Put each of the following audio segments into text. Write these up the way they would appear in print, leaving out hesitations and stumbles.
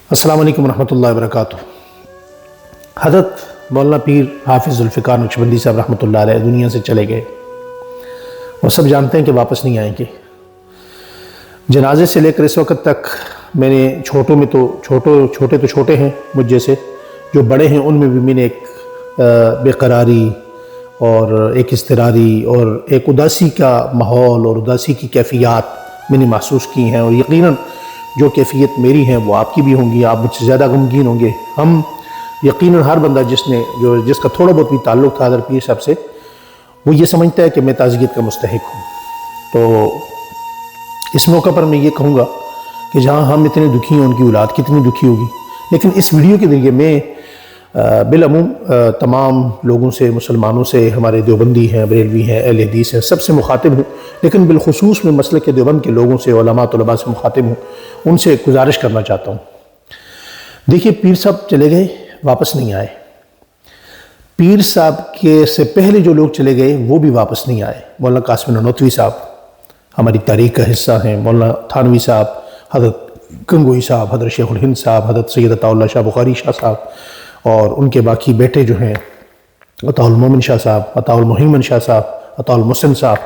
अस्सलाम वालेकुम रहमतुल्लाहि व बरकातुहू। हज़रत मौलाना पीर हाफिज़ ज़ुल्फ़िकार नक्शबंदी साहब रहमतुल्लाह अलैह दुनिया से चले गए और सब जानते हैं कि वापस नहीं आएंगे। जनाजे से लेकर इस वक्त तक मैंने छोटों में तो छोटे हैं मुझ जैसे, जो बड़े हैं उनमें भी मैंने एक बेकरारी और एक इज़्तिरारी और एक उदासी का माहौल और उदासी की कैफियत मैंने महसूस की हैं। और यकीनन जो कैफियत मेरी है वो आपकी भी होंगी, आप मुझसे ज़्यादा गमगीन होंगे। हम यकीनन हर बंदा जिसका थोड़ा बहुत भी ताल्लुक़ था हज़रत पीर साहब से, वो ये समझता है कि मैं ताज़ियत का मुस्तहिक हूँ। तो इस मौका पर मैं ये कहूँगा कि जहाँ हम इतने दुखी हैं, उनकी औलाद कितनी दुखी होगी। लेकिन इस वीडियो के ज़रिए मैं बिलअमूम तमाम लोगों से, मुसलमानों से, हमारे देवबंदी हैं, बरेलवी हैं, अहले हदीस हैं, सबसे मुखातिब हूँ। लेकिन बिलखुसूस में मसलक देवबंद के लोगों से, उलमा तलबा से मुखातिब हूँ। उनसे गुजारिश करना चाहता हूँ। देखिए, पीर साहब चले गए, वापस नहीं आए। पीर साहब के से पहले जो लोग चले गए वो भी वापस नहीं आए। मौलाना कासिम ननौतवी साहब हमारी तारीख़ का हिस्सा हैं, मौलाना थानवी साहब, हज़रत गंगोई साहब, हज़रत शेखुल हिंद साहब, हज़रत सैयद अताउल्लाह शाह बुखारी शाह साहब और उनके बाकी बेटे जो हैं अताउल मोमिन शाह साहब, अताउल मुहीमन शाह साहब, अताउल मुहसिन साहब,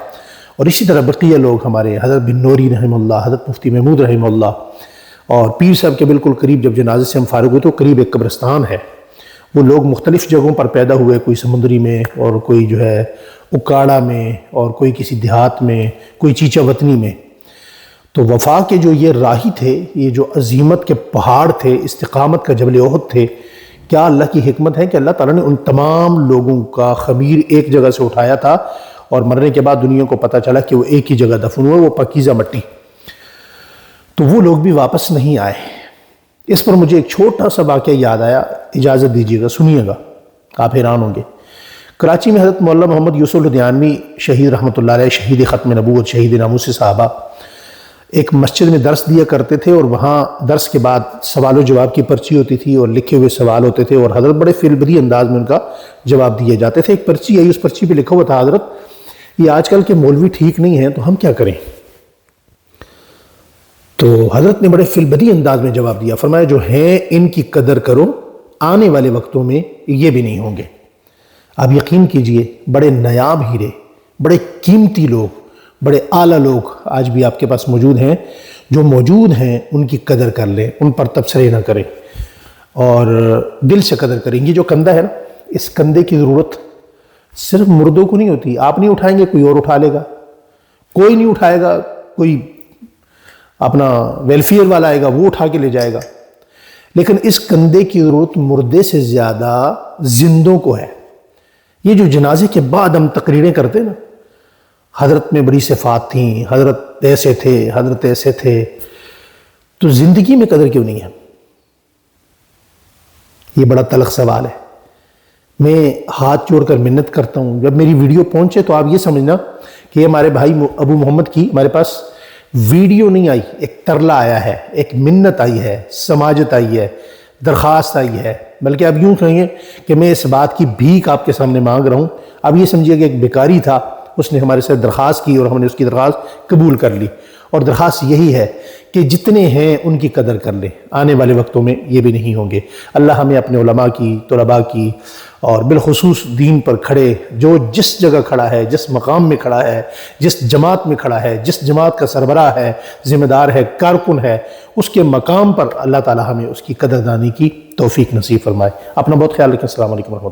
और इसी तरह बक़िया लोग हमारे, हज़रत बिन नूरी रहमहुल्लाह, हज़रत मुफ्ती महमूद रहमहुल्लाह। और पीर साहब के बिल्कुल करीब जब जनाजे से हम फारिग हुए तो करीब एक कब्रिस्तान है। वो लोग मुख्तलिफ़ जगहों पर पैदा हुए, कोई समुंदरी में और कोई जो है उकाड़ा में और कोई किसी देहात में, कोई चीचा वतनी में। तो वफ़ा के जो ये राही थे, ये जो अज़ीमत के पहाड़ थे, इस्तिक़ामत का जबल ओहद थे, क्या अल्लाह की हिकमत है कि अल्लाह ताला ने उन तमाम लोगों का ख़मीर एक जगह से उठाया था और मरने के बाद दुनिया को पता चला कि वो एक ही जगह दफन हुए, वो पकीज़ा मट्टी। तो वो लोग भी वापस नहीं आए। इस पर मुझे एक छोटा सा वाक़या याद आया, इजाज़त दीजिएगा, सुनिएगा, आप हैरान होंगे। कराची में हज़रत मौलाना मोहम्मद यूसुफ लुधियानवी शहीद रहमतुल्लाह अलैह, शहीद ख़त्म नबूवत, शहीद नामूस सहाबा, एक मस्जिद में दर्स दिया करते थे। और वहाँ दर्स के बाद सवाल जवाब की पर्ची होती थी और लिखे हुए सवाल होते थे और हज़रत बड़े फिलबदी अंदाज में उनका जवाब दिए जाते थे। एक पर्ची आई, उस पर्ची पे लिखा हुआ था, हज़रत ये आजकल के मौलवी ठीक नहीं हैं तो हम क्या करें। तो हज़रत ने बड़े फिलबदी अंदाज में जवाब दिया, फरमाया जो हैं इनकी कदर करो, आने वाले वक्तों में ये भी नहीं होंगे। आप यकीन कीजिए, बड़े नायाब हीरे, बड़े कीमती लोग, बड़े आला लोग आज भी आपके पास मौजूद हैं। जो मौजूद हैं उनकी कदर कर लें, उन पर तबसरे ना करें और दिल से कदर करें। ये जो कंधा है ना, इस कंधे की ज़रूरत सिर्फ मुर्दों को नहीं होती। आप नहीं उठाएंगे, कोई और उठा लेगा। कोई नहीं उठाएगा, कोई अपना वेलफेयर वाला आएगा, वो उठा के ले जाएगा। लेकिन इस कंधे की ज़रूरत मुर्दे से ज़्यादा जिंदों को है। ये जो जनाजे के बाद हम तकरीरें करते ना, हज़रत में बड़ी सिफात थी, हज़रत ऐसे थे, हज़रत ऐसे थे, तो ज़िंदगी में कदर क्यों नहीं है? ये बड़ा तलख़ सवाल है। मैं हाथ जोड़कर मिन्नत करता हूँ, जब मेरी वीडियो पहुँचे तो आप ये समझना कि हमारे भाई अबू मोहम्मद की हमारे पास वीडियो नहीं आई, एक तरला आया है, एक मिन्नत आई है, समाजत आई है, दरख्वास्त आई है। बल्कि अब यूँ कहेंगे कि मैं इस बात की भीख आपके सामने मांग रहा हूँ। अब ये समझिए कि एक बेकारी था, उसने हमारे साथ दरख्वास्त की और हमने उसकी दरख्वास्त कबूल कर ली। और दरख्वास्त यही है कि जितने हैं उनकी कदर कर लें, आने वाले वक्तों में ये भी नहीं होंगे। अल्लाह हमें अपने उलमा की, तलबा की और बिलखुसूस दीन पर खड़े, जो जिस जगह खड़ा है, जिस मकाम में खड़ा है, जिस जमात में खड़ा है, जिस जमात का सरबराह है, ज़िम्मेदार है, कारकुन है, उसके मकाम पर अल्लाह ताला हमें उसकी कदरदानी की तौफीक नसीब फरमाए। अपना बहुत ख्याल रखें। अस्सलाम वालेकुम।